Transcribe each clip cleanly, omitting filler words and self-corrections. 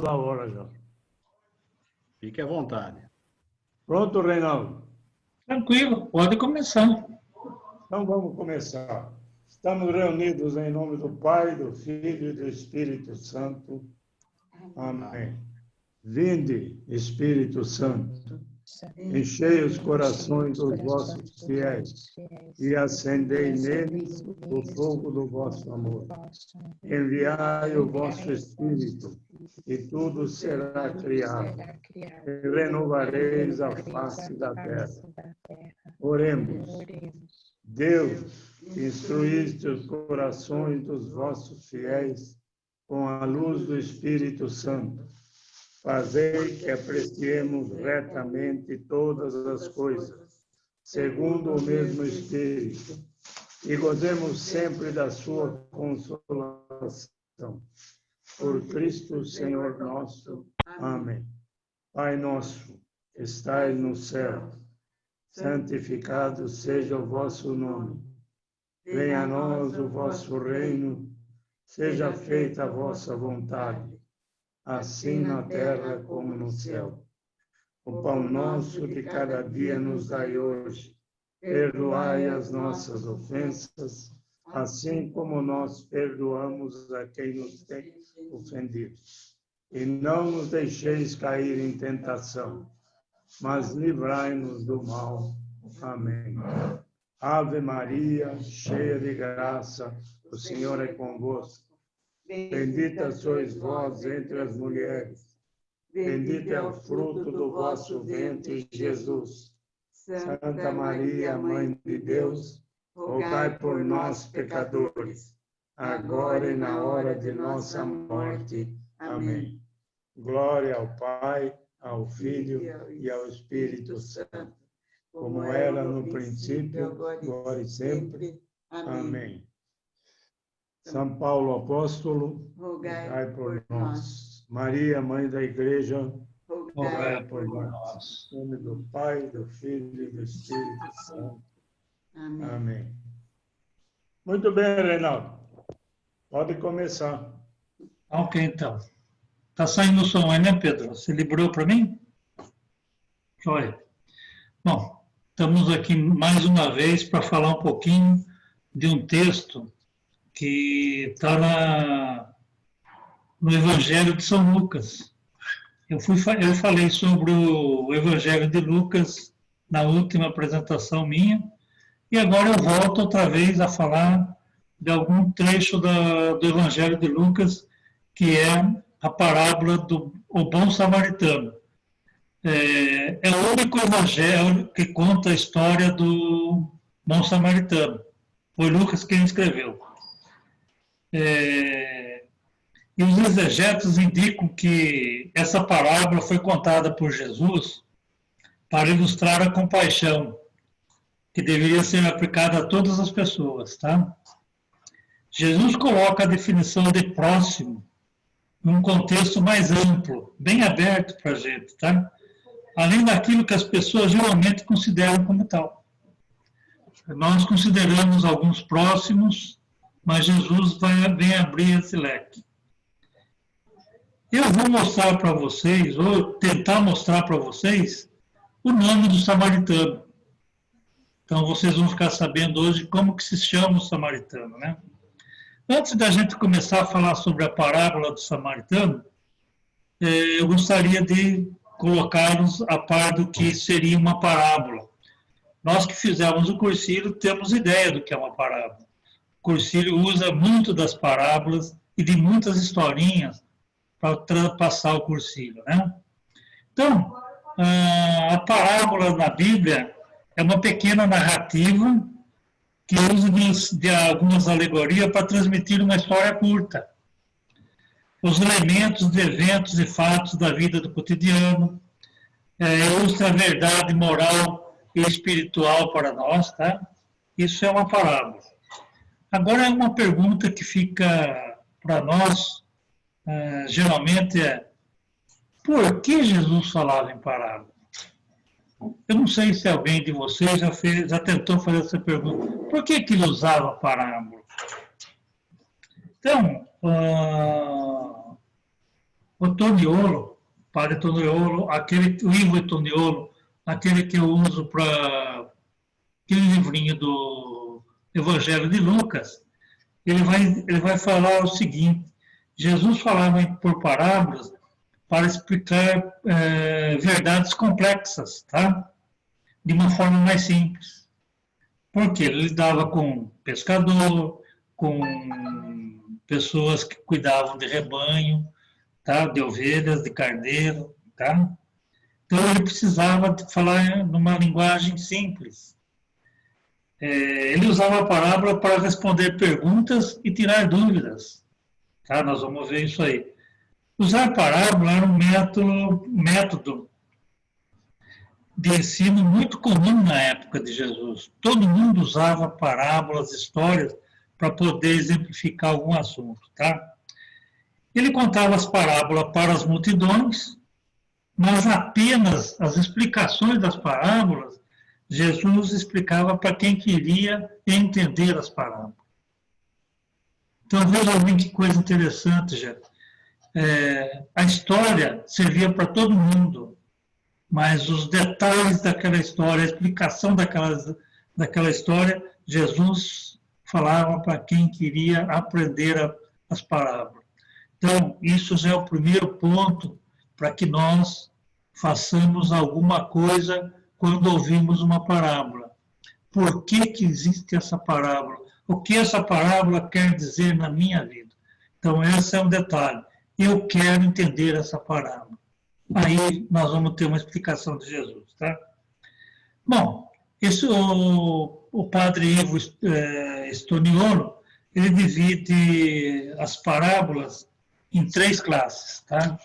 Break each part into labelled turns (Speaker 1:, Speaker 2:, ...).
Speaker 1: a hora já.
Speaker 2: Fique à vontade.
Speaker 1: Pronto, Reinaldo?
Speaker 3: Tranquilo, pode começar.
Speaker 1: Então vamos começar. Estamos reunidos em nome do Pai, do Filho e do Espírito Santo. Amém. Vinde, Espírito Santo, enchei os corações dos vossos fiéis e acendei neles o fogo do vosso amor. Enviai o vosso Espírito e tudo será criado e renovareis a face da terra. Oremos. Deus, instruíste os corações dos vossos fiéis com a luz do Espírito Santo. Fazei que apreciemos retamente todas as coisas, segundo o mesmo Espírito, e gozemos sempre da sua consolação. Por Cristo, Senhor nosso. Amém. Pai nosso, que estais no céu, santificado seja o vosso nome. Venha a nós o vosso reino, seja feita a vossa vontade, assim na terra como no céu. O pão nosso de cada dia nos dai hoje. Perdoai as nossas ofensas, assim como nós perdoamos a quem nos tem ofendido. E não nos deixeis cair em tentação, mas livrai-nos do mal. Amém. Ave Maria, cheia de graça, o Senhor é convosco. Bendita sois vós entre as mulheres. Bendito é o fruto do vosso ventre, Jesus. Santa Maria, Mãe de Deus, rogai por nós, pecadores, agora e na hora de nossa morte. Amém. Glória ao Pai, ao Filho e ao Espírito Santo, como era no princípio, agora e sempre. Amém. São Paulo Apóstolo, rogai por nós. Maria, Mãe da Igreja, rogai por nós. Em nome do Pai, do Filho e do Espírito Santo. Amém. Amém. Muito bem, Reinaldo. Pode começar.
Speaker 3: Ok, então. Tá saindo o som aí, né, Pedro? Você liberou para mim? Joia. Bom, estamos aqui mais uma vez para falar um pouquinho de um texto que está no Evangelho de São Lucas. Eu falei sobre o Evangelho de Lucas na última apresentação minha, e agora eu volto outra vez a falar de algum trecho do Evangelho de Lucas, que é a parábola do bom samaritano. É o único evangelho que conta a história do bom samaritano. Foi Lucas quem escreveu. E os exegetas indicam que essa parábola foi contada por Jesus para ilustrar a compaixão, que deveria ser aplicada a todas as pessoas, tá? Jesus coloca a definição de próximo num contexto mais amplo, bem aberto para a gente, tá? Além daquilo que as pessoas geralmente consideram como tal. Nós consideramos alguns próximos, mas Jesus vem abrir esse leque. Eu vou mostrar para vocês, ou tentar mostrar para vocês, o nome do samaritano. Então, vocês vão ficar sabendo hoje como que se chama o samaritano, né? Antes da gente começar a falar sobre a parábola do samaritano, eu gostaria de colocar-nos a par do que seria uma parábola. Nós que fizemos o cursilho temos ideia do que é uma parábola. O cursilho usa muito das parábolas e de muitas historinhas para passar o cursilho, né? Então, a parábola na Bíblia é uma pequena narrativa que usa de algumas alegorias para transmitir uma história curta. Os elementos de eventos e fatos da vida do cotidiano, ilustra a verdade moral e espiritual para nós, tá? Isso é uma parábola. Agora, é uma pergunta que fica para nós, geralmente por que Jesus falava em parábola? Eu não sei se alguém de vocês já tentou fazer essa pergunta. Por que ele usava parábola? Então, O Toniolo, padre Toniolo, o Ivo Toniolo, aquele que eu uso para aquele livrinho do Evangelho de Lucas, ele vai falar o seguinte: Jesus falava por parábolas para explicar verdades complexas, tá? De uma forma mais simples. Porque ele lidava com pescador, com pessoas que cuidavam de rebanho, tá? De ovelhas, de carneiro, tá? Então ele precisava falar numa linguagem simples. Ele usava a parábola para responder perguntas e tirar dúvidas. Tá? Nós vamos ver isso aí. Usar parábola era um método de ensino muito comum na época de Jesus. Todo mundo usava parábolas, histórias, para poder exemplificar algum assunto. Tá? Ele contava as parábolas para as multidões, mas apenas as explicações das parábolas, Jesus explicava para quem queria entender as parábolas. Então, veja bem que coisa interessante, gente. A história servia para todo mundo, mas os detalhes daquela história, a explicação daquela história, Jesus falava para quem queria aprender as parábolas. Então, isso já é o primeiro ponto para que nós façamos alguma coisa quando ouvimos uma parábola. Por que existe essa parábola? O que essa parábola quer dizer na minha vida? Então, esse é um detalhe. Eu quero entender essa parábola. Aí nós vamos ter uma explicação de Jesus, tá? Bom, o padre Ivo Stoniolo, ele divide as parábolas em 3 classes, tá?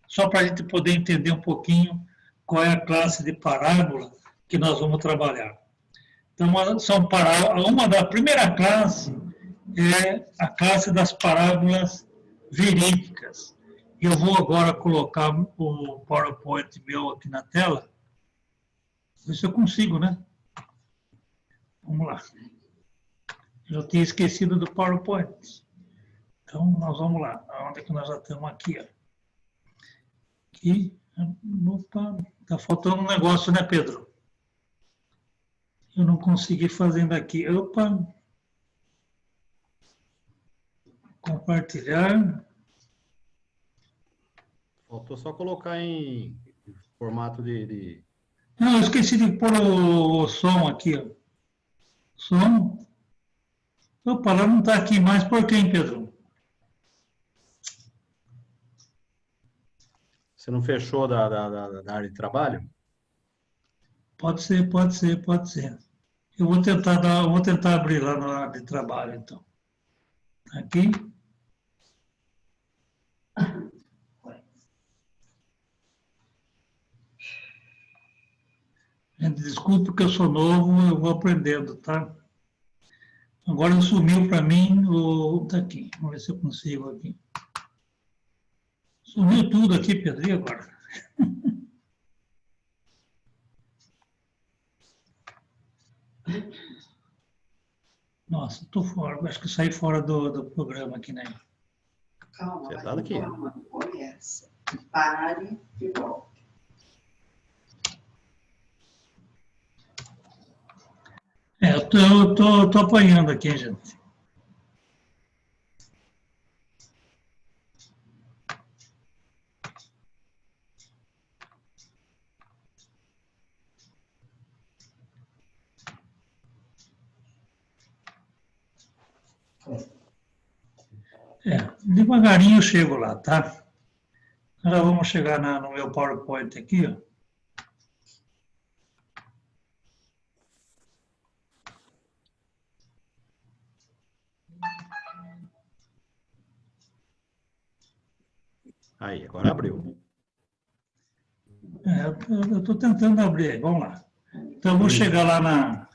Speaker 3: Só para a gente poder entender um pouquinho qual é a classe de parábola que nós vamos trabalhar. Então, a primeira classe é a classe das parábolas verídicas. Eu vou agora colocar o PowerPoint meu aqui na tela. Ver se eu consigo, né? Vamos lá. Eu tinha esquecido do PowerPoint. Então, nós vamos lá. Onde é que nós já estamos aqui? Ó. Aqui. Opa, está faltando um negócio, né, Pedro? Eu não consegui fazendo aqui. Opa. Compartilhar.
Speaker 2: Faltou só colocar em formato de...
Speaker 3: Não, eu esqueci de pôr o som aqui, ó. Som. Opa, ela não está aqui mais. Por quem, Pedro?
Speaker 2: Você não fechou da área de trabalho?
Speaker 3: Pode ser. Eu vou tentar abrir lá na área de trabalho, então. Aqui. Gente, desculpe que eu sou novo, eu vou aprendendo, tá? Agora sumiu para mim tá aqui. Vamos ver se eu consigo aqui. Sumiu tudo aqui, Pedro, e agora? Nossa, estou fora. Acho que saí fora do programa aqui, né?
Speaker 4: Calma,
Speaker 2: Você tá aqui.
Speaker 4: Conhece. Pare e volte.
Speaker 3: Eu tô apanhando aqui, gente. Devagarinho eu chego lá, tá? Agora vamos chegar no meu PowerPoint aqui, ó.
Speaker 2: Aí, agora abriu.
Speaker 3: Eu estou tentando abrir, vamos lá. Então, eu vou chegar lá na...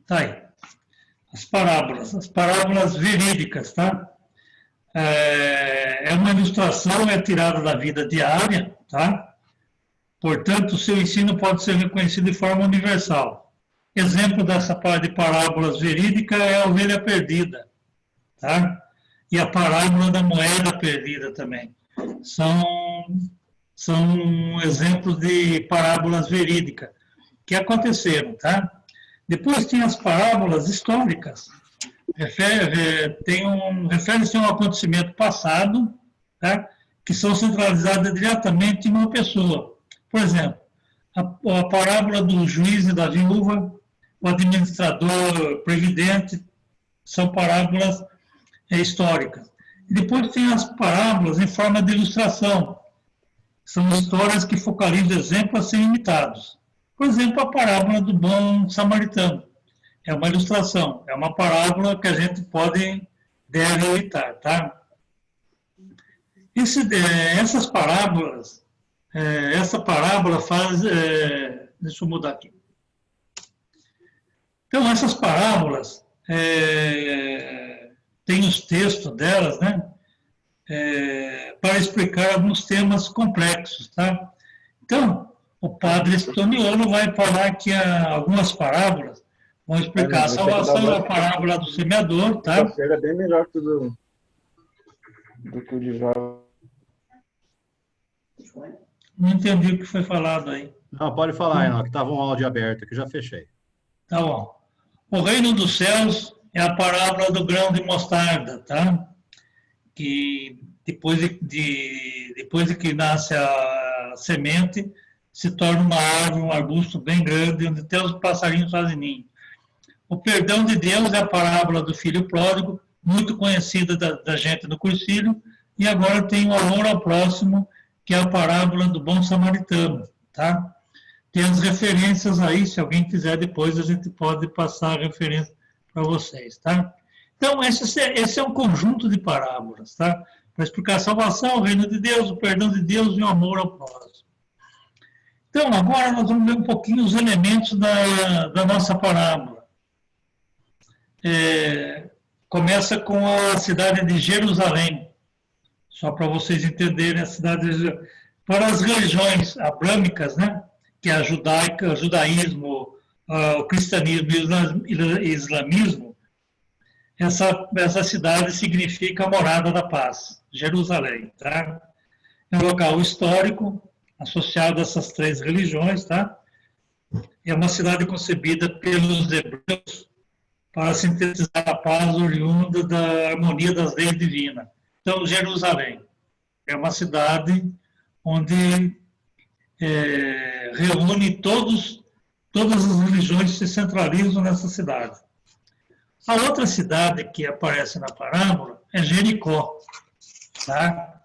Speaker 3: Tá aí. As parábolas verídicas, tá? É uma ilustração, é tirada da vida diária, tá? Portanto, o seu ensino pode ser reconhecido de forma universal. Exemplo dessa parte de parábolas verídicas é a ovelha perdida, tá? e a parábola da moeda perdida também. São exemplos de parábolas verídicas que aconteceram, tá? Depois tem as parábolas históricas. Refere-se a um acontecimento passado, tá? Que são centralizadas diretamente em uma pessoa. Por exemplo, a parábola do juiz e da viúva, o administrador previdente, são parábolas históricas. E depois tem as parábolas em forma de ilustração. São histórias que focalizam exemplos a serem imitados. Por exemplo, a parábola do bom samaritano. É uma ilustração, é uma parábola que a gente deve imitar, tá? Essas parábolas, essa parábola faz... deixa eu mudar aqui. Então, essas parábolas, tem os textos delas, né? Para explicar alguns temas complexos, tá? Então, o padre Stoniolo vai falar que algumas parábolas vão explicar a salvação, a parábola do semeador, tá?
Speaker 5: É bem melhor do que o de Jó.
Speaker 3: Não entendi o que foi falado aí.
Speaker 2: Não, pode falar, Enoque, estava um áudio aberto, que já fechei.
Speaker 3: Tá bom. O reino dos céus é a parábola do grão de mostarda, tá? Que depois de que nasce a semente, se torna uma árvore, um arbusto bem grande, onde até os passarinhos fazem ninho. O perdão de Deus é a parábola do filho pródigo, muito conhecida da gente no cursilho, e agora tem o amor ao próximo, que é a parábola do bom samaritano, tá? Tem as referências aí, se alguém quiser depois, a gente pode passar a referência para vocês, tá? Então, esse é um conjunto de parábolas, tá? Para explicar a salvação, o reino de Deus, o perdão de Deus e o amor ao próximo. Então, agora nós vamos ver um pouquinho os elementos da nossa parábola. Começa com a cidade de Jerusalém, só para vocês entenderem a cidade de Jerusalém. Para as religiões abrâmicas, né, que é a judaica, o judaísmo, o cristianismo e o islamismo, essa cidade significa a morada da paz, Jerusalém, tá? É um local histórico associado a essas três religiões, tá? É uma cidade concebida pelos hebreus para sintetizar a paz oriunda da harmonia das leis divinas. Então, Jerusalém é uma cidade onde reúne todas as religiões se centralizam nessa cidade. A outra cidade que aparece na parábola é Jericó, tá?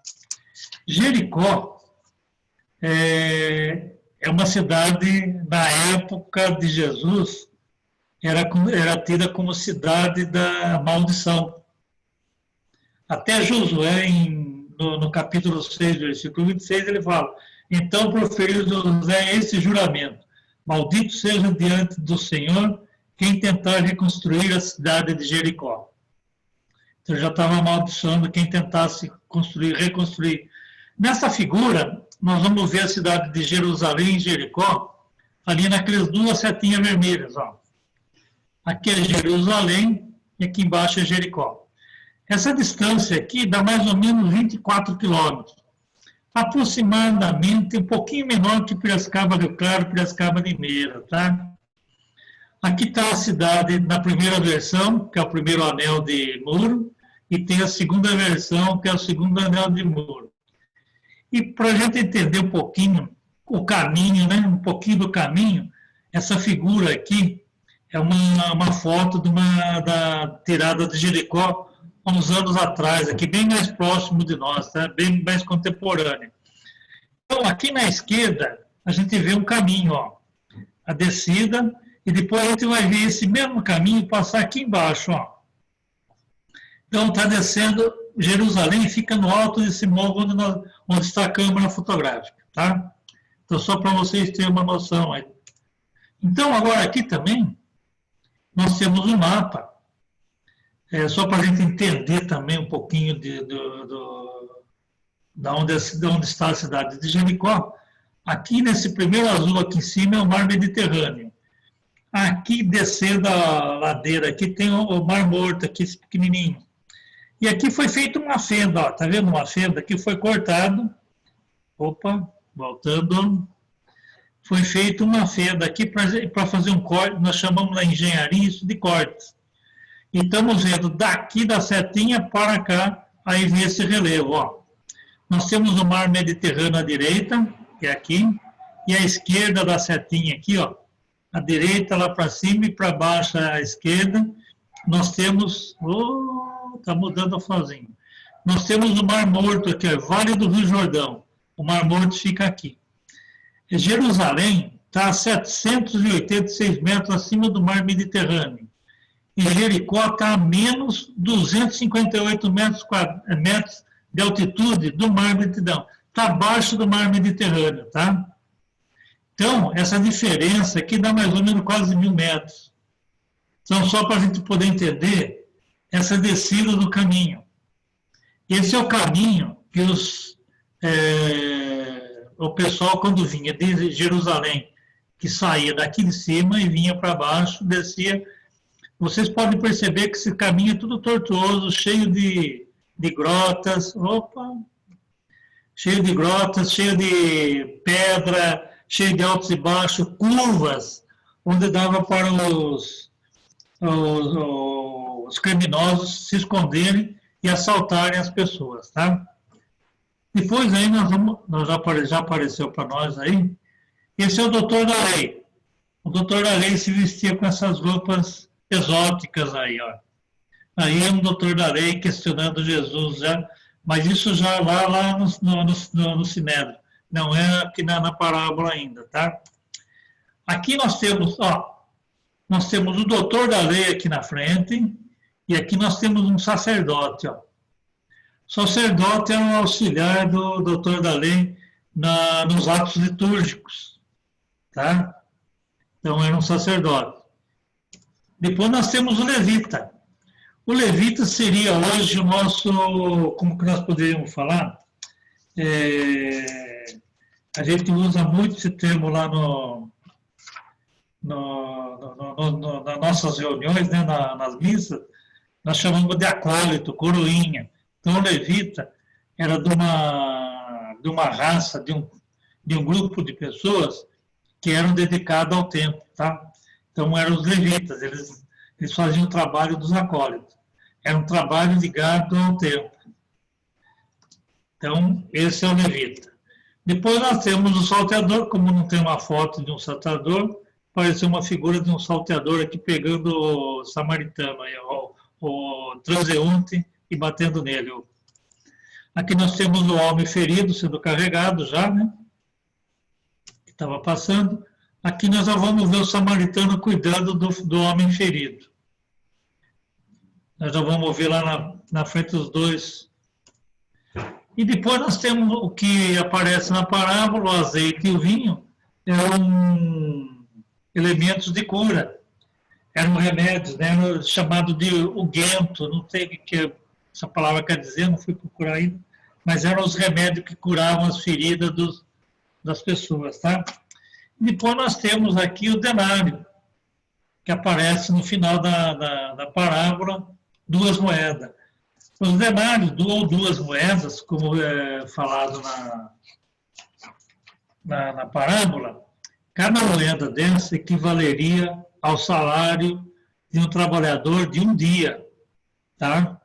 Speaker 3: Jericó é uma cidade, na época de Jesus, era tida como cidade da maldição. Até Josué, no capítulo 6, versículo 26, ele fala: então proferiu Josué esse juramento: maldito seja diante do Senhor quem tentar reconstruir a cidade de Jericó. Então já estava amaldiçoando quem tentasse reconstruir. Nessa figura, nós vamos ver a cidade de Jerusalém e Jericó, ali naquelas duas setinhas vermelhas. Ó. Aqui é Jerusalém e aqui embaixo é Jericó. Essa distância aqui dá mais ou menos 24 quilômetros. Aproximadamente um pouquinho menor que Piracicaba do Claro, Piracicaba de Limeira, tá? Aqui está a cidade na primeira versão, que é o primeiro anel de muro, e tem a segunda versão, que é o segundo anel de muro. E para a gente entender um pouquinho o caminho, né, um pouquinho do caminho, essa figura aqui é uma foto da tirada de Jericó, há uns anos atrás, aqui bem mais próximo de nós, tá? Bem mais contemporâneo. Então, aqui na esquerda, a gente vê um caminho, ó, a descida, e depois a gente vai ver esse mesmo caminho passar aqui embaixo, ó. Então, está descendo Jerusalém, fica no alto desse morro onde está a câmera fotográfica, tá? Então, só para vocês terem uma noção aí. Então, agora aqui também, nós temos um mapa, só para a gente entender também um pouquinho de onde está a cidade de Jericó. Aqui, nesse primeiro azul aqui em cima, é o Mar Mediterrâneo. Aqui, descendo a ladeira, aqui tem o Mar Morto, aqui esse pequenininho. E aqui foi feita uma fenda, ó, tá vendo uma fenda? Aqui foi cortado, opa, voltando, foi feita uma fenda aqui para fazer um corte, nós chamamos na engenharia isso de cortes. E estamos vendo daqui da setinha para cá, aí vem esse relevo, ó. Nós temos o mar Mediterrâneo à direita, que é aqui, e à esquerda da setinha aqui, ó, à direita lá para cima e para baixo à esquerda, nós temos, está mudando sozinho. Nós temos o Mar Morto aqui, ó, Vale do Rio Jordão. O Mar Morto fica aqui. Jerusalém está a 786 metros acima do mar Mediterrâneo. E Jericó está a menos 258 metros de altitude do mar Mediterrâneo. Está abaixo do mar Mediterrâneo, tá? Então, essa diferença aqui dá mais ou menos quase 1.000 metros. Então, só para a gente poder entender essa descida do caminho. Esse é o caminho que o pessoal, quando vinha de Jerusalém, que saía daqui de cima e vinha para baixo, descia. Vocês podem perceber que esse caminho é tudo tortuoso, cheio de grotas, cheio de grotas, cheio de pedra, cheio de altos e baixos, curvas, onde dava para os criminosos se esconderem e assaltarem as pessoas, tá? Depois aí já apareceu para nós aí, esse é o doutor da lei. O doutor da lei se vestia com essas roupas exóticas aí, ó. Aí é um doutor da lei questionando Jesus já, mas isso já vai lá no Sinédrio, não é aqui na parábola ainda, tá? Aqui nós temos o doutor da lei aqui na frente, e aqui nós temos um sacerdote, ó. O sacerdote é um auxiliar do doutor da lei nos atos litúrgicos, tá? Então era um sacerdote. Depois nós temos o levita. O levita seria hoje o nosso, como que nós poderíamos falar? A gente usa muito esse termo lá nas nossas reuniões, né, nas missas, nós chamamos de acólito, coroinha. Então, o levita era de uma raça, de um grupo de pessoas que eram dedicadas ao templo, tá? Então, eram os levitas, eles faziam o trabalho dos acólitos. Era um trabalho ligado ao templo. Então, esse é o levita. Depois nós temos o salteador, como não tem uma foto de um salteador, apareceu uma figura de um salteador aqui pegando o samaritano, aí, o transeunte, e batendo nele. Aqui nós temos o homem ferido sendo carregado já, né? Que estava passando. Aqui nós já vamos ver o samaritano cuidando do homem ferido. Nós já vamos ver lá na frente os dois. E depois nós temos o que aparece na parábola, o azeite e o vinho, eram elementos de cura. Eram remédios, né? Era chamado de unguento, não sei o que essa palavra quer dizer, não fui procurar ainda, mas eram os remédios que curavam as feridas das pessoas, tá? E depois nós temos aqui o denário, que aparece no final da parábola, 2 moedas. Os denários, ou 2 moedas, como é falado na parábola, cada moeda dessa equivaleria ao salário de um trabalhador de um dia, tá?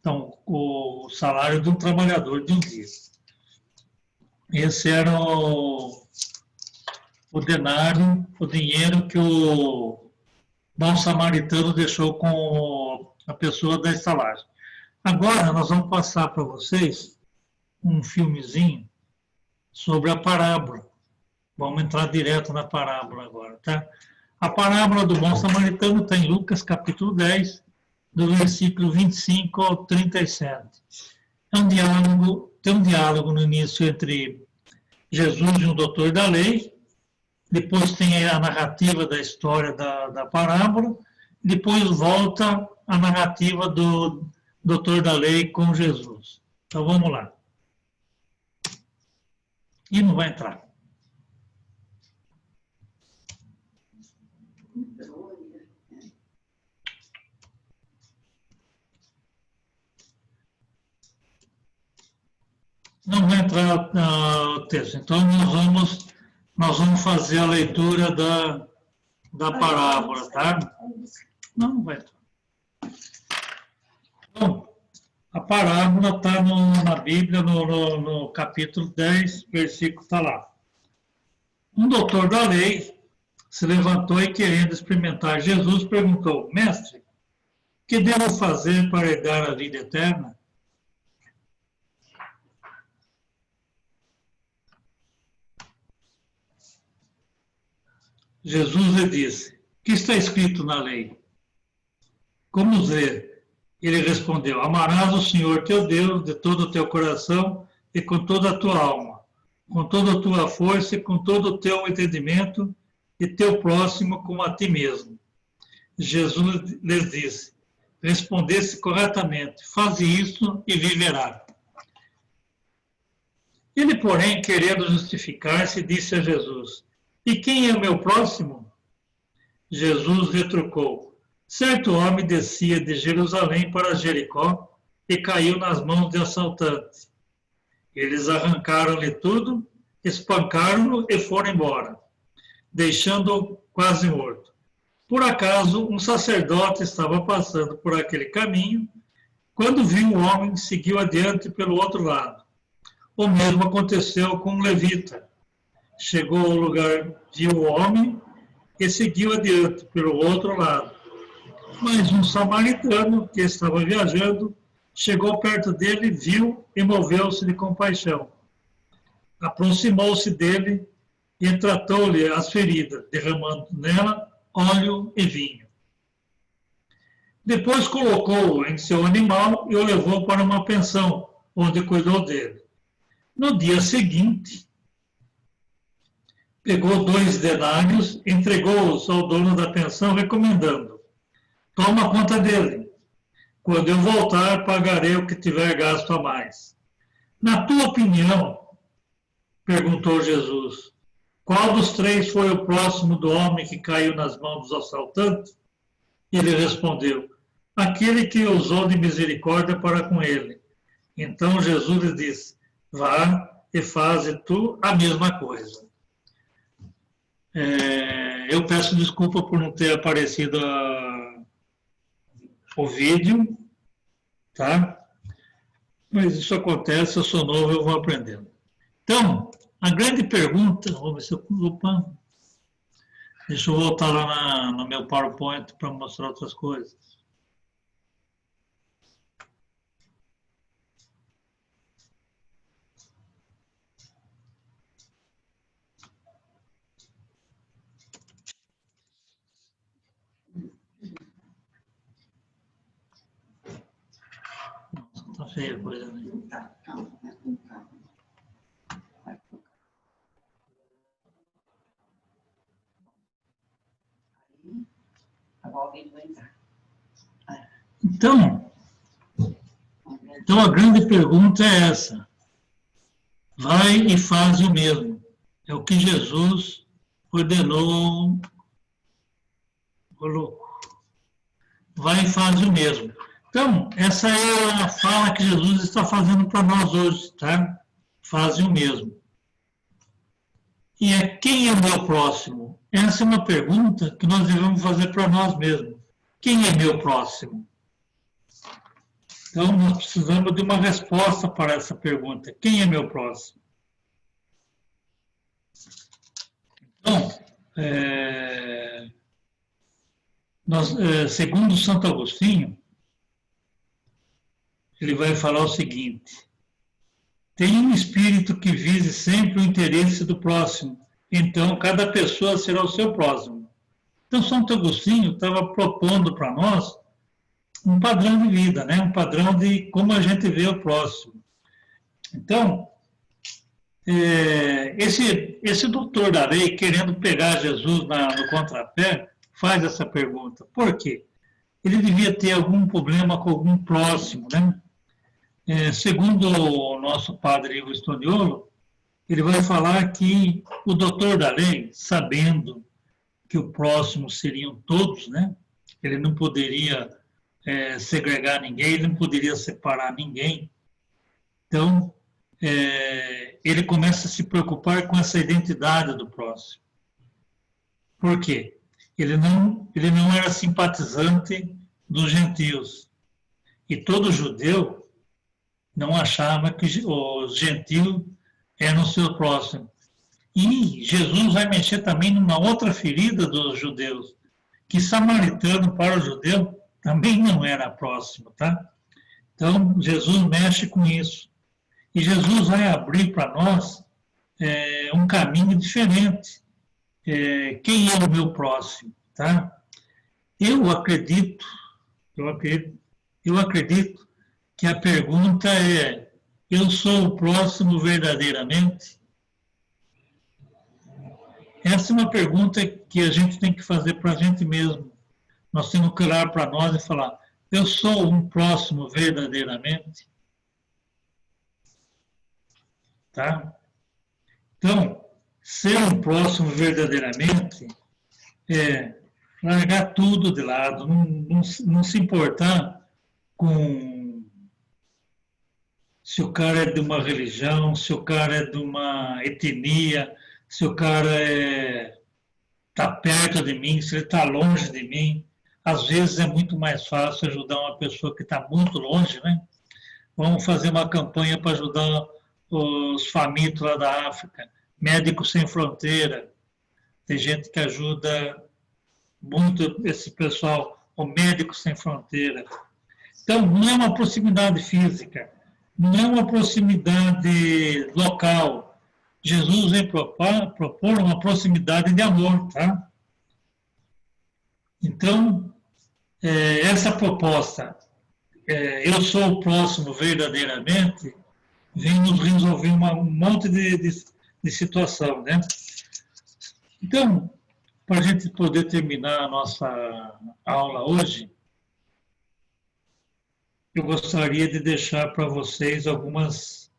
Speaker 3: Então, o salário de um trabalhador de um dia. Esse era o denário, o dinheiro que o bom samaritano deixou com a pessoa da estalagem. Agora, nós vamos passar para vocês um filmezinho sobre a parábola. Vamos entrar direto na parábola agora, tá? A parábola do bom samaritano está em Lucas, capítulo 10, do versículo 25 ao 37. Tem um diálogo no início entre Jesus e um doutor da lei, depois tem a narrativa da história da parábola, depois volta a narrativa do doutor da lei com Jesus. Então vamos lá. E não vai entrar. Não vai entrar no texto. Então, nós vamos fazer a leitura da parábola, tá? Não vai entrar. Então, a parábola está na Bíblia, no capítulo 10, versículo está lá. Um doutor da lei se levantou e, querendo experimentar Jesus, perguntou: Mestre, que devo fazer para herdar a vida eterna? Jesus lhe disse: que está escrito na lei? Como ver? Ele respondeu: amarás o Senhor teu Deus de todo o teu coração e com toda a tua alma, com toda a tua força e com todo o teu entendimento, e teu próximo como a ti mesmo. Jesus lhes disse: respondesse corretamente, faze isso e viverá. Ele, porém, querendo justificar-se, disse a Jesus: e quem é o meu próximo? Jesus retrucou: certo homem descia de Jerusalém para Jericó e caiu nas mãos de assaltantes. Eles arrancaram-lhe tudo, espancaram-no e foram embora, deixando-o quase morto. Por acaso, um sacerdote estava passando por aquele caminho, quando viu o homem, seguiu adiante pelo outro lado. O mesmo aconteceu com um levita. Chegou ao lugar, viu o homem e seguiu adiante pelo outro lado. Mas um samaritano que estava viajando chegou perto dele, viu e moveu-se de compaixão. Aproximou-se dele e tratou-lhe as feridas, derramando nela óleo e vinho. Depois colocou-o em seu animal e o levou para uma pensão, onde cuidou dele. No dia seguinte, pegou 2 denários, entregou-os ao dono da pensão, recomendando: toma conta dele. Quando eu voltar, pagarei o que tiver gasto a mais. Na tua opinião, perguntou Jesus, qual dos 3 foi o próximo do homem que caiu nas mãos dos assaltantes? Ele respondeu: aquele que usou de misericórdia para com ele. Então Jesus lhe disse: vá e faze tu a mesma coisa. Eu peço desculpa por não ter aparecido o vídeo, tá? Mas isso acontece, eu sou novo, eu vou aprendendo. Então, a grande pergunta, vamos ver se eu... Opa, deixa eu voltar lá no meu PowerPoint para mostrar outras coisas. Tá feia a coisa, né?
Speaker 4: Tá, calma, vai com calma. Vai com calma. Aí, agora ele vai entrar.
Speaker 3: Então, a grande pergunta é essa. Vai e faz o mesmo. É o que Jesus ordenou. Vai e faz o mesmo. Então, essa é a fala que Jesus está fazendo para nós hoje, tá? Faz o mesmo. E quem é o meu próximo? Essa é uma pergunta que nós devemos fazer para nós mesmos. Quem é meu próximo? Então, nós precisamos de uma resposta para essa pergunta. Quem é meu próximo? Então, segundo Santo Agostinho, ele vai falar o seguinte: tem um espírito que vise sempre o interesse do próximo, então cada pessoa será o seu próximo. Então, Santo Agostinho estava propondo para nós um padrão de vida, né? Um padrão de como a gente vê o próximo. Então, esse doutor da lei, querendo pegar Jesus no contrapé, faz essa pergunta. Por quê? Ele devia ter algum problema com algum próximo, né? Segundo o nosso padre Ivo Stoniolo, ele vai falar que o doutor da lei, sabendo que o próximo seriam todos, né? Ele não poderia segregar ninguém, ele não poderia separar ninguém. Então, ele começa a se preocupar com essa identidade do próximo. Por quê? Ele não era simpatizante dos gentios. E todo judeu não achava que os gentios eram o seu próximo. E Jesus vai mexer também numa outra ferida dos judeus, que samaritano para o judeu também não era próximo, tá? Então, Jesus mexe com isso. E Jesus vai abrir para nós um caminho diferente. Quem é o meu próximo, tá? Eu acredito que a pergunta é: eu sou o próximo verdadeiramente? Essa é uma pergunta que a gente tem que fazer para a gente mesmo. Nós temos que olhar para nós e falar: eu sou um próximo verdadeiramente? Tá? Então, ser um próximo verdadeiramente é largar tudo de lado, não se importar com se o cara é de uma religião, se o cara é de uma etnia, se o cara está perto de mim, se ele está longe de mim. Às vezes é muito mais fácil ajudar uma pessoa que está muito longe, né? Vamos fazer uma campanha para ajudar os famintos lá da África, Médicos Sem Fronteira. Tem gente que ajuda muito esse pessoal, o Médicos Sem Fronteira. Então, não é uma proximidade física, não é uma proximidade local. Jesus vem propor uma proximidade de amor, tá? Então, essa proposta, eu sou o próximo verdadeiramente, vem nos resolver um monte de situação, né? Então, para a gente poder terminar a nossa aula hoje, eu gostaria de deixar para vocês algumas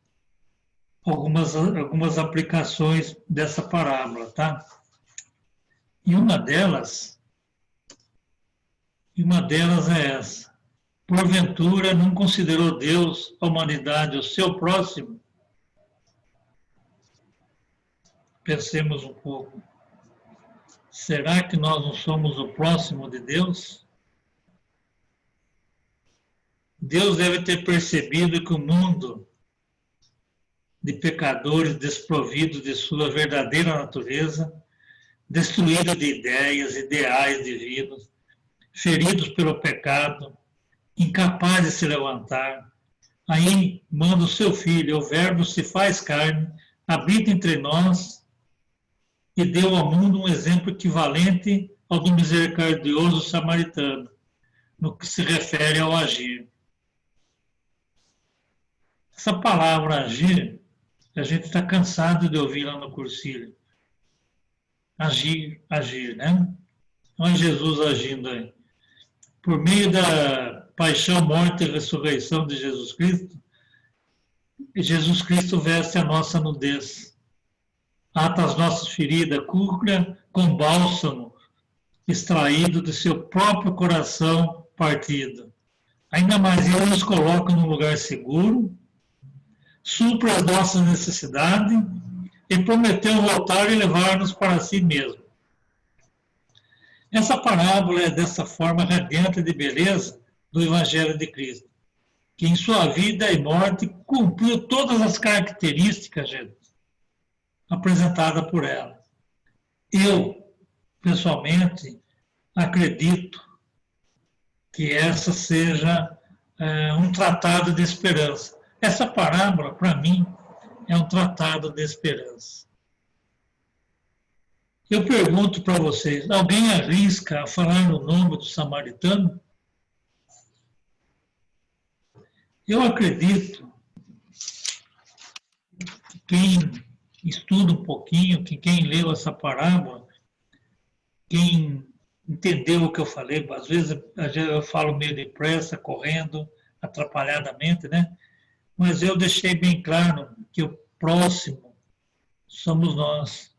Speaker 3: aplicações dessa parábola, tá? E uma delas é essa: porventura não considerou Deus a humanidade o seu próximo? Pensemos um pouco. Será que nós não somos o próximo de Deus? Deus deve ter percebido que o mundo de pecadores desprovido de sua verdadeira natureza, destruído de ideias, ideais divinos, feridos pelo pecado, incapaz de se levantar, aí manda o seu Filho, o Verbo se faz carne, habita entre nós e deu ao mundo um exemplo equivalente ao do misericordioso samaritano, no que se refere ao agir. Essa palavra agir, a gente está cansado de ouvir lá no cursilho. Agir, agir, né? Olha Jesus agindo aí. Por meio da paixão, morte e ressurreição de Jesus Cristo veste a nossa nudez, ata as nossas feridas, cura com bálsamo extraído do seu próprio coração partido. Ainda mais, ele nos coloca num lugar seguro, supra as nossas necessidades e prometeu voltar e levar-nos para si mesmo. Essa parábola é dessa forma radiante de beleza do Evangelho de Cristo, que em sua vida e morte cumpriu todas as características, gente, apresentadas por ela. Eu, pessoalmente, acredito que essa seja um tratado de esperança. Essa parábola, para mim, é um tratado de esperança. Eu pergunto para vocês, alguém arrisca a falar no nome do samaritano? Eu acredito que quem estuda um pouquinho, que quem leu essa parábola, quem entendeu o que eu falei, às vezes eu falo meio depressa, correndo, atrapalhadamente, né? Mas eu deixei bem claro que o próximo somos nós.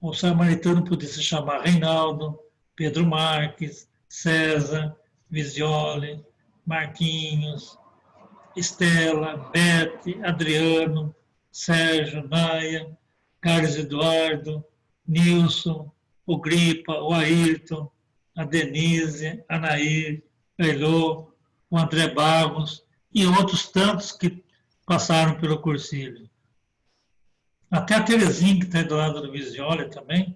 Speaker 3: O samaritano podia se chamar Reinaldo, Pedro Marques, César, Visioli, Marquinhos, Estela, Beth, Adriano, Sérgio, Naia, Carlos Eduardo, Nilson, o Gripa, o Ayrton, a Denise, a Nair, a Elô, o André Barros e outros tantos que passaram pelo cursilho. Até a Terezinha, que está do lado do Visioli também,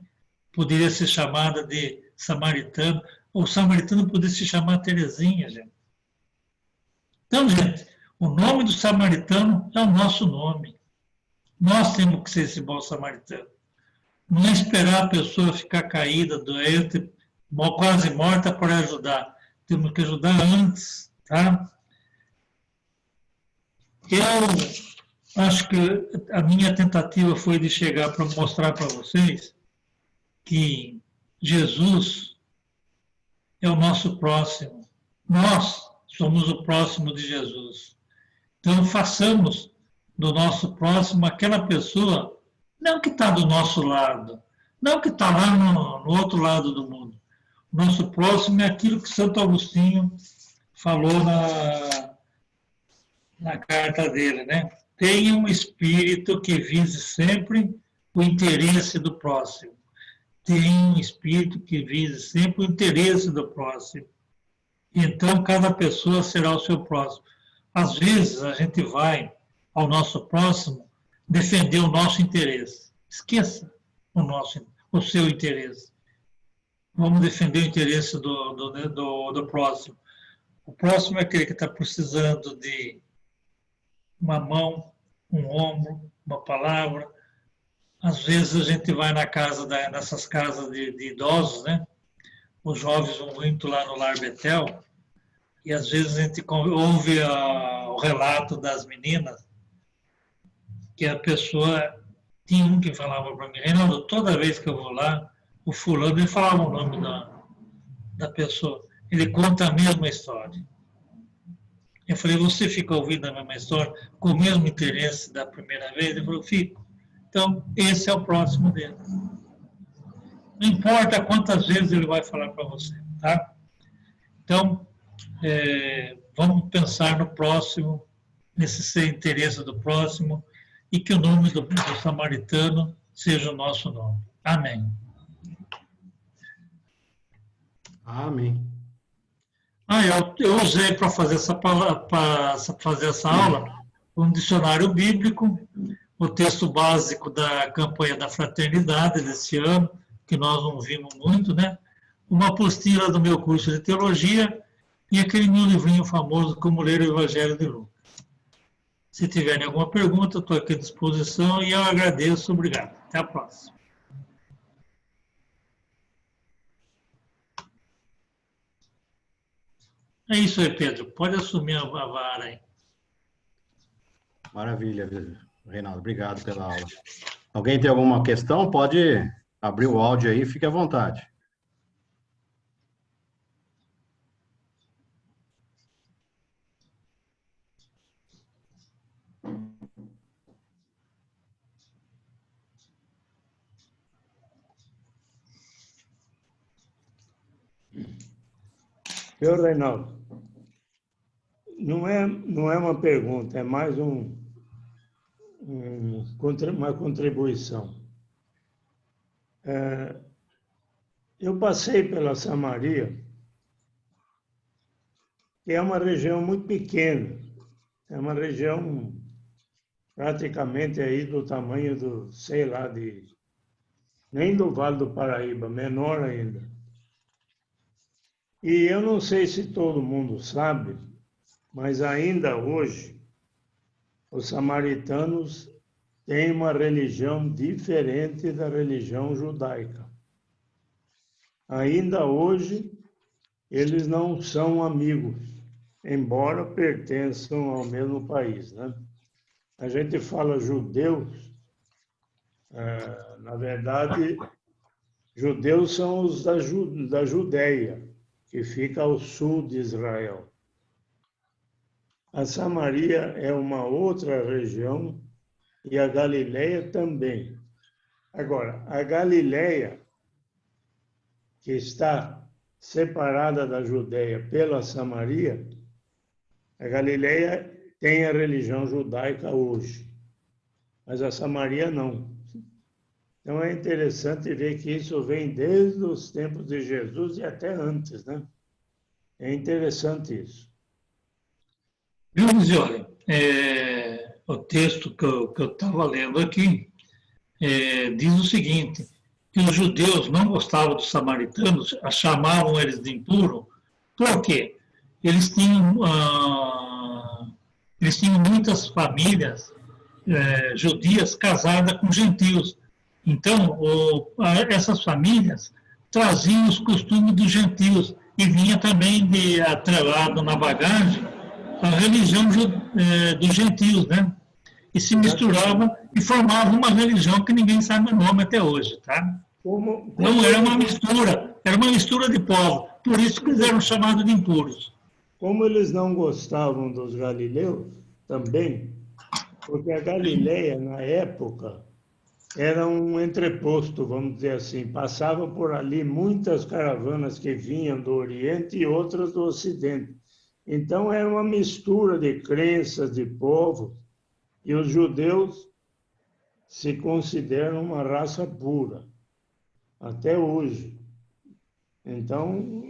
Speaker 3: poderia ser chamada de samaritano, ou samaritano poderia se chamar Terezinha, gente. Então, gente, o nome do samaritano é o nosso nome. Nós temos que ser esse bom samaritano. Não é esperar a pessoa ficar caída, doente, quase morta para ajudar. Temos que ajudar antes, tá? Eu acho que a minha tentativa foi de chegar para mostrar para vocês que Jesus é o nosso próximo. Nós somos o próximo de Jesus. Então, façamos do nosso próximo aquela pessoa, não que está do nosso lado, não que está lá no outro lado do mundo. O nosso próximo é aquilo que Santo Agostinho falou na carta dele, né? Tenha um espírito que vise sempre o interesse do próximo. Tenha um espírito que vise sempre o interesse do próximo. Então, cada pessoa será o seu próximo. Às vezes, a gente vai ao nosso próximo defender o nosso interesse. Esqueça o seu interesse. Vamos defender o interesse do próximo. O próximo é aquele que está precisando de uma mão, um ombro, uma palavra. Às vezes a gente vai nessas casas de idosos, né? Os jovens vão muito lá no Lar Betel, e às vezes a gente ouve o relato das meninas, que a pessoa, tinha um que falava para mim, Reinaldo, toda vez que eu vou lá, o fulano, ele falava o nome da pessoa, ele conta a mesma história. Eu falei, você fica ouvindo a mesma história com o mesmo interesse da primeira vez? Ele falou, fico. Então, esse é o próximo dele. Não importa quantas vezes ele vai falar para você, tá? Então, vamos pensar no próximo, nesse interesse do próximo, e que o nome do samaritano seja o nosso nome. Amém.
Speaker 2: Amém.
Speaker 3: Eu usei para fazer essa aula um dicionário bíblico, o texto básico da campanha da fraternidade desse ano, que nós não vimos muito, né? Uma apostila do meu curso de teologia e aquele meu livrinho famoso, Como Ler o Evangelho de Lucas. Se tiverem alguma pergunta, estou aqui à disposição e eu agradeço. Obrigado. Até a próxima. É isso aí, Pedro. Pode assumir a vara aí.
Speaker 2: Maravilha, Reinaldo. Obrigado pela aula. Alguém tem alguma questão? Pode abrir o áudio aí, fique à vontade.
Speaker 1: Senhor Reinaldo, não é uma pergunta, é mais uma contribuição. Eu passei pela Samaria, que é uma região muito pequena, é uma região praticamente aí do tamanho do, sei lá, nem do Vale do Paraíba, menor ainda. E eu não sei se todo mundo sabe, mas ainda hoje os samaritanos têm uma religião diferente da religião judaica. Ainda hoje eles não são amigos, embora pertençam ao mesmo país, né? A gente fala judeus, na verdade, judeus são os da Judéia, que fica ao sul de Israel. A Samaria é uma outra região e a Galileia também. Agora, a Galileia, que está separada da Judéia pela Samaria, a Galileia tem a religião judaica hoje, mas a Samaria não. Então é interessante ver que isso vem desde os tempos de Jesus e até antes, né? É interessante isso.
Speaker 3: Viu, Lisioli? O texto que eu estava lendo aqui diz o seguinte, que os judeus não gostavam dos samaritanos, chamavam eles de impuro, por quê? Eles tinham, eles tinham muitas famílias judias casadas com gentios. Então, essas famílias traziam os costumes dos gentios e vinha também atrelado na bagagem a religião dos gentios, né? E se misturava e formava uma religião que ninguém sabe o nome até hoje, tá? Então era uma mistura de povos, por isso que eles eram chamados de impuros.
Speaker 1: Como eles não gostavam dos galileus, também, porque a Galileia, na época, era um entreposto, vamos dizer assim. Passava por ali muitas caravanas que vinham do Oriente e outras do Ocidente. Então, era uma mistura de crenças, de povos, e os judeus se consideram uma raça pura, até hoje. Então,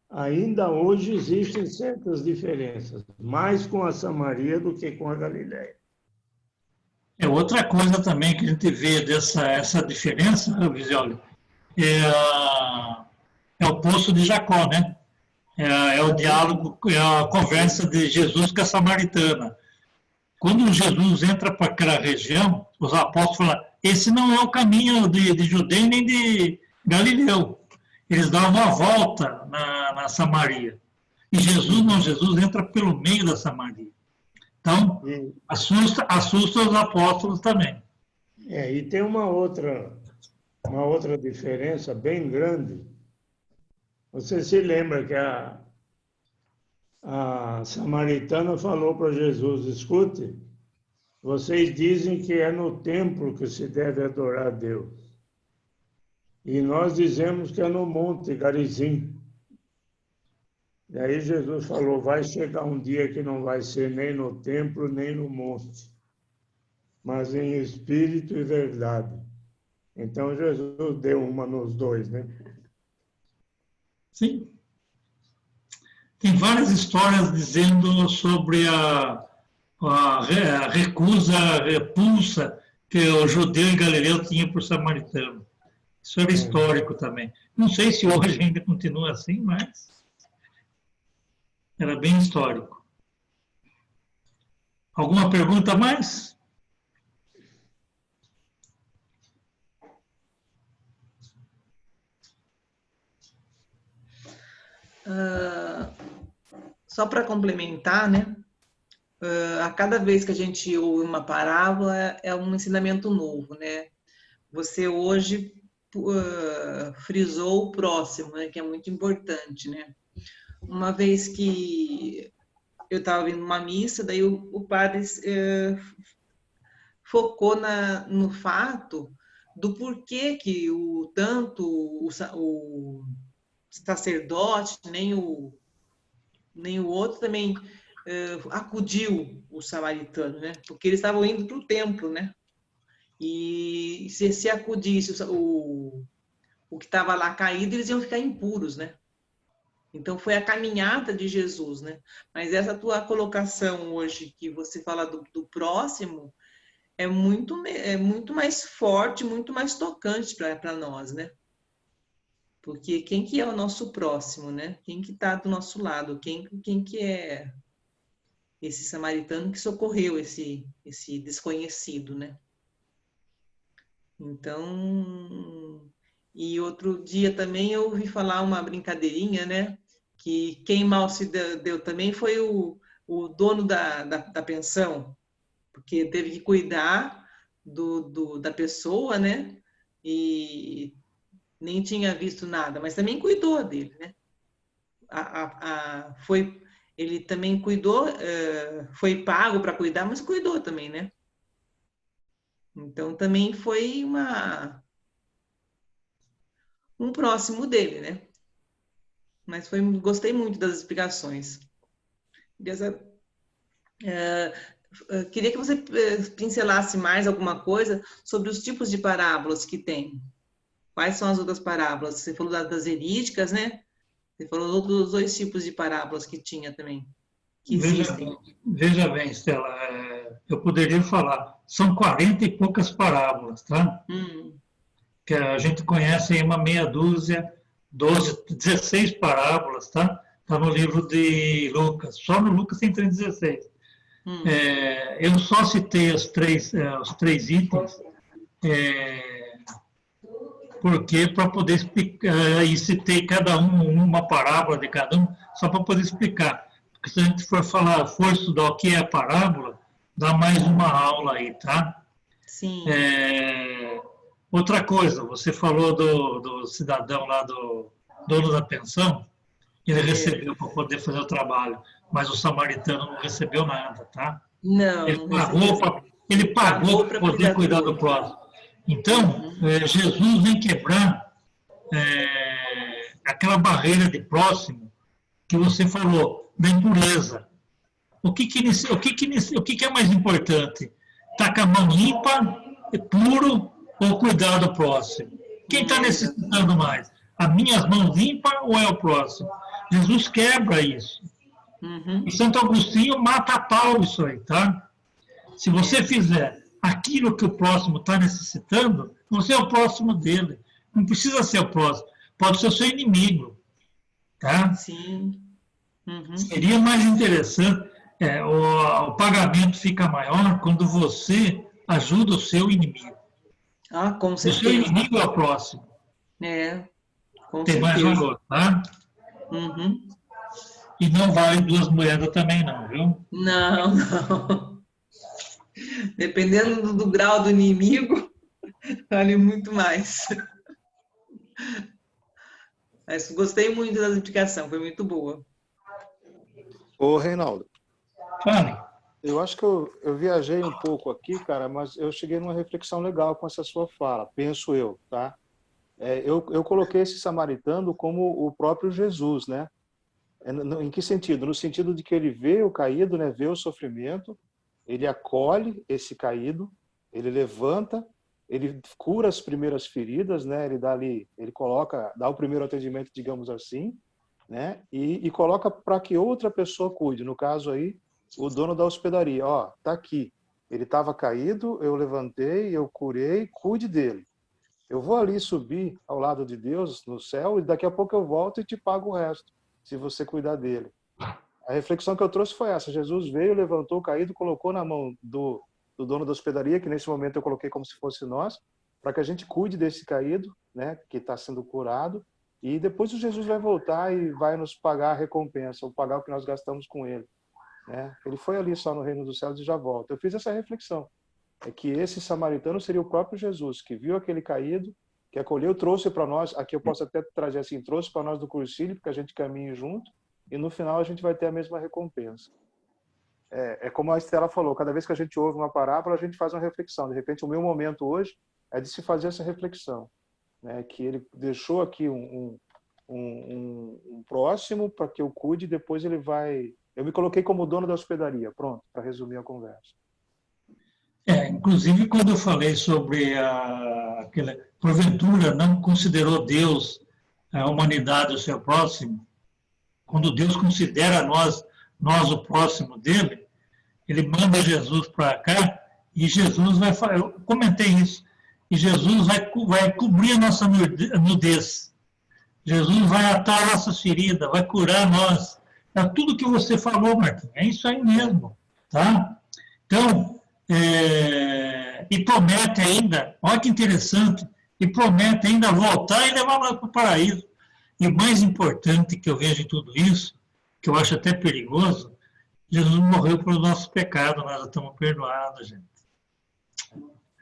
Speaker 1: ainda hoje existem certas diferenças, mais com a Samaria do que com a Galileia.
Speaker 3: Outra coisa também que a gente vê essa diferença, Visioli, é o poço de Jacó, né? É o diálogo, é a conversa de Jesus com a samaritana. Quando Jesus entra para aquela região, os apóstolos falam, esse não é o caminho de Judeia nem de Galileu. Eles dão uma volta na Samaria. E Jesus entra pelo meio da Samaria. Então, assusta os apóstolos também.
Speaker 1: E tem uma outra diferença bem grande. Você se lembra que a samaritana falou para Jesus, escute, vocês dizem que é no templo que se deve adorar a Deus. E nós dizemos que é no Monte Garizim. E aí Jesus falou, vai chegar um dia que não vai ser nem no templo, nem no monte, mas em espírito e verdade. Então Jesus deu uma nos dois, né?
Speaker 3: Sim. Tem várias histórias dizendo sobre a recusa, a repulsa que o judeu e galileu tinham por samaritano. Isso era histórico também. Não sei se hoje ainda continua assim, mas era bem histórico. Alguma pergunta a mais?
Speaker 4: Só para complementar, né? A cada vez que a gente ouve uma parábola, é um ensinamento novo, né? Você hoje frisou o próximo, né? Que é muito importante, né? Uma vez que eu estava ouvindo uma missa, daí o padre focou no fato do porquê que tanto o sacerdote, nem o outro também acudiu o samaritano, né? Porque eles estavam indo para o templo, né? E se acudisse o que estava lá caído, eles iam ficar impuros, né? Então foi a caminhada de Jesus, né? Mas essa tua colocação hoje que você fala do próximo é muito mais forte, muito mais tocante para nós, né? Porque quem que é o nosso próximo, né? Quem que está do nosso lado? Quem que é esse samaritano que socorreu esse desconhecido, né? Então, e outro dia também eu ouvi falar uma brincadeirinha, né? Que quem mal se deu também foi o dono da pensão, porque teve que cuidar da pessoa, né? E nem tinha visto nada, mas também cuidou dele, né? Ele também cuidou, foi pago para cuidar, mas cuidou também, né? Então também foi um próximo dele, né? Mas gostei muito das explicações. Queria que você pincelasse mais alguma coisa sobre os tipos de parábolas que tem. Quais são as outras parábolas? Você falou das verídicas, né? Você falou dos 2 tipos de parábolas que tinha também, que existem.
Speaker 3: Veja bem, Estela, eu poderia falar, são 40 e poucas parábolas, tá? Que a gente conhece em uma meia dúzia, 12, 16 parábolas, tá? Está no livro de Lucas, só no Lucas tem 16. Eu só citei os três itens, porque para poder explicar, e citei cada uma parábola de cada um, só para poder explicar. Porque se a gente for estudar o que é a parábola, dá mais uma aula aí, tá?
Speaker 4: Sim.
Speaker 3: Outra coisa, você falou do cidadão lá, do dono da pensão, ele recebeu para poder fazer o trabalho, mas o samaritano não recebeu nada, tá?
Speaker 4: Não,
Speaker 3: ele pagou para poder cuidar do próximo. Então, Jesus vem quebrar aquela barreira de próximo que você falou, da impureza. O que é mais importante? Estar com a mão limpa, puro, ou cuidar do próximo? Quem está necessitando mais? As minhas mãos limpas ou é o próximo? Jesus quebra isso. E Santo Agostinho mata a pau isso aí, tá? Se você fizer aquilo que o próximo está necessitando, você é o próximo dele. Não precisa ser o próximo. Pode ser o seu inimigo, tá?
Speaker 4: Sim.
Speaker 3: Seria mais interessante, o pagamento fica maior quando você ajuda o seu inimigo.
Speaker 4: Com certeza.
Speaker 3: O seu inimigo é o próximo.
Speaker 4: Com
Speaker 3: Tem
Speaker 4: certeza.
Speaker 3: mais valor, tá? E não vale 2 moedas também não, viu?
Speaker 4: Não. Dependendo do grau do inimigo, vale muito mais. Mas gostei muito da explicação, foi muito boa.
Speaker 5: Ô, Reinaldo.
Speaker 3: Fale.
Speaker 5: Eu acho que eu viajei um pouco aqui, cara, mas eu cheguei numa reflexão legal com essa sua fala, penso eu, tá? Eu coloquei esse samaritano como o próprio Jesus, né? Em que sentido? No sentido de que ele vê o caído, né? Vê o sofrimento, ele acolhe esse caído, ele levanta, ele cura as primeiras feridas, né? Ele dá o primeiro atendimento, digamos assim, né? E coloca para que outra pessoa cuide. No caso aí, o dono da hospedaria, tá aqui. Ele estava caído, eu levantei, eu curei, cuide dele. Eu vou ali subir ao lado de Deus no céu e daqui a pouco eu volto e te pago o resto, se você cuidar dele. A reflexão que eu trouxe foi essa. Jesus veio, levantou o caído, colocou na mão do dono da hospedaria, que nesse momento eu coloquei como se fosse nós, para que a gente cuide desse caído, né, que está sendo curado, e depois o Jesus vai voltar e vai nos pagar a recompensa, ou pagar o que nós gastamos com ele. Né? Ele foi ali só no reino dos céus e já volta. Eu fiz essa reflexão. É que esse samaritano seria o próprio Jesus, que viu aquele caído, que acolheu, trouxe para nós, aqui eu posso até trazer assim, trouxe para nós do cursilho, porque a gente caminha junto, e no final a gente vai ter a mesma recompensa. É como a Estela falou, cada vez que a gente ouve uma parábola, a gente faz uma reflexão. De repente, o meu momento hoje é de se fazer essa reflexão, né? Que ele deixou aqui um próximo para que eu cuide, e depois ele vai... Eu me coloquei como dono da hospedaria, pronto, para resumir a conversa.
Speaker 3: Inclusive, quando eu falei sobre porventura não considerou Deus a humanidade o seu próximo, quando Deus considera nós o próximo dele, ele manda Jesus para cá e Jesus vai falar, eu comentei isso, e Jesus vai cobrir a nossa nudez. Jesus vai atar a nossa ferida, vai curar nós. É tudo que você falou, Marquinhos, é isso aí mesmo, tá? Então, e promete ainda, olha que interessante, e promete ainda voltar e levar nós para o paraíso. E o mais importante que eu vejo em tudo isso, que eu acho até perigoso, Jesus morreu pelos nossos pecados, nós já estamos perdoados, gente.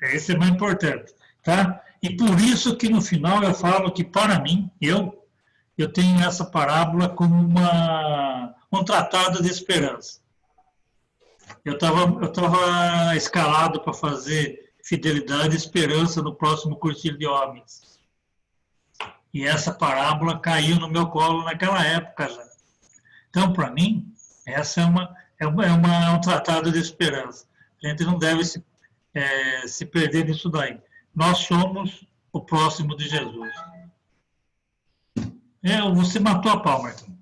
Speaker 3: Esse é o mais importante, tá? E por isso que no final eu falo que, para mim, eu tenho essa parábola como um tratado de esperança. Eu estava escalado para fazer fidelidade e esperança no próximo cursilho de homens. E essa parábola caiu no meu colo naquela época já. Então, para mim, essa é um tratado de esperança. A gente não deve se perder nisso daí. Nós somos o próximo de Jesus. Você matou a pau, Martim.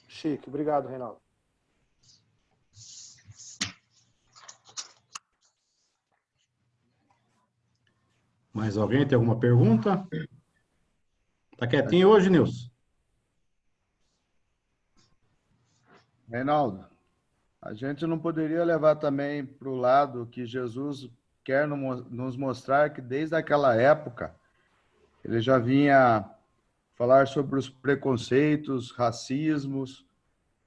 Speaker 5: Chique, obrigado, Reinaldo.
Speaker 2: Mais alguém tem alguma pergunta? Tá quietinho hoje, Nilson?
Speaker 6: Reinaldo, a gente não poderia levar também para o lado que Jesus quer nos mostrar que desde aquela época ele já vinha falar sobre os preconceitos, racismos,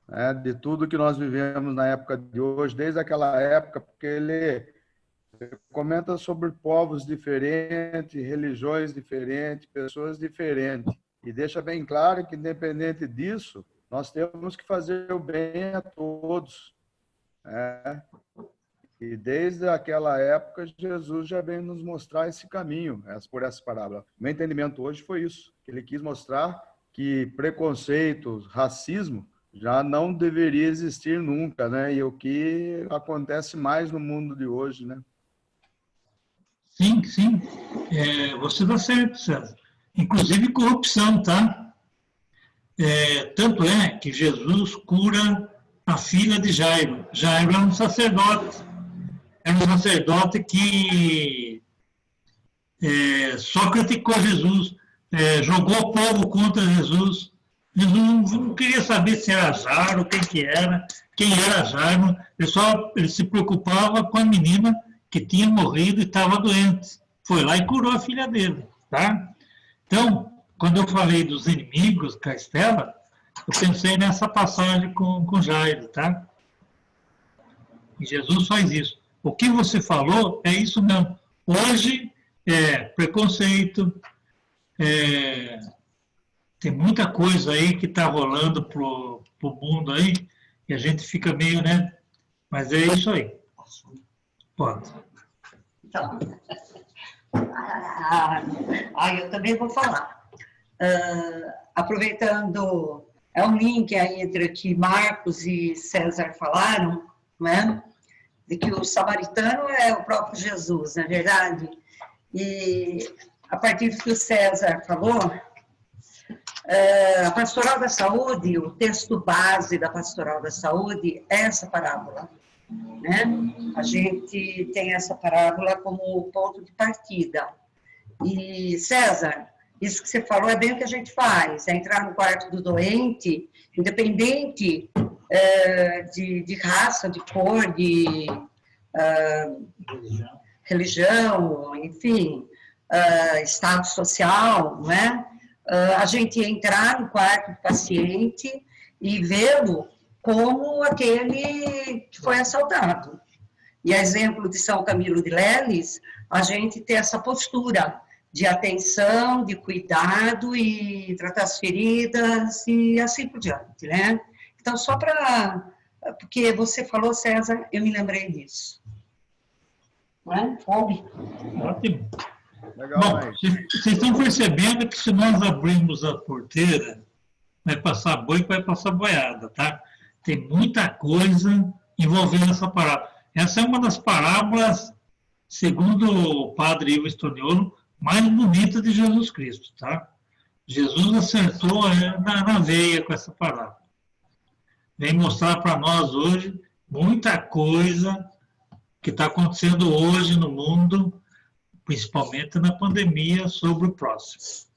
Speaker 6: né, de tudo que nós vivemos na época de hoje, desde aquela época, porque ele comenta sobre povos diferentes, religiões diferentes, pessoas diferentes, e deixa bem claro que, independente disso, nós temos que fazer o bem a todos, né? E desde aquela época, Jesus já vem nos mostrar esse caminho, por essa parábola. Meu entendimento hoje foi isso, que ele quis mostrar que preconceito, racismo, já não deveria existir nunca, né? E o que acontece mais no mundo de hoje, né?
Speaker 3: Sim, sim. Você está certo, César. Inclusive corrupção, tá? Tanto é que Jesus cura a filha de Jairo. Jairo era um sacerdote. Era um sacerdote que só criticou Jesus, jogou o povo contra Jesus. Jesus não queria saber se era Jairo, quem era Jairo. Ele se preocupava com a menina que tinha morrido e estava doente. Foi lá e curou a filha dele, tá? Então, quando eu falei dos inimigos, Castela, eu pensei nessa passagem com Jairo, tá? E Jesus faz isso. O que você falou é isso mesmo. Hoje, preconceito, tem muita coisa aí que está rolando pro mundo aí, e a gente fica meio, né? Mas é isso aí. Pode.
Speaker 7: Então, eu também vou falar. Aproveitando, é um link aí entre o que Marcos e César falaram, né? De que o samaritano é o próprio Jesus, não é verdade? E a partir do que o César falou, a Pastoral da Saúde, o texto base da Pastoral da Saúde é essa parábola, né? A gente tem essa parábola como ponto de partida. E, César, isso que você falou é bem o que a gente faz, é entrar no quarto do doente, independente de raça, de cor, de religião, enfim, estado social, né? A gente entrar no quarto do paciente e vê-lo como aquele que foi assaltado. E a exemplo de São Camilo de Leles, a gente tem essa postura de atenção, de cuidado e tratar as feridas e assim por diante, né? Então, só para... Porque você falou, César, eu me lembrei disso. Não é?
Speaker 3: Ótimo.
Speaker 6: Legal,
Speaker 3: bom, vocês estão percebendo que se nós abrirmos a porteira, vai passar boi, vai passar boiada, tá? Tem muita coisa envolvendo essa parábola. Essa é uma das parábolas, segundo o padre Ivo Estoniolo, mais bonita de Jesus Cristo, tá? Jesus acertou na veia com essa parábola. Vem mostrar para nós hoje muita coisa que está acontecendo hoje no mundo, principalmente na pandemia, sobre o próximo.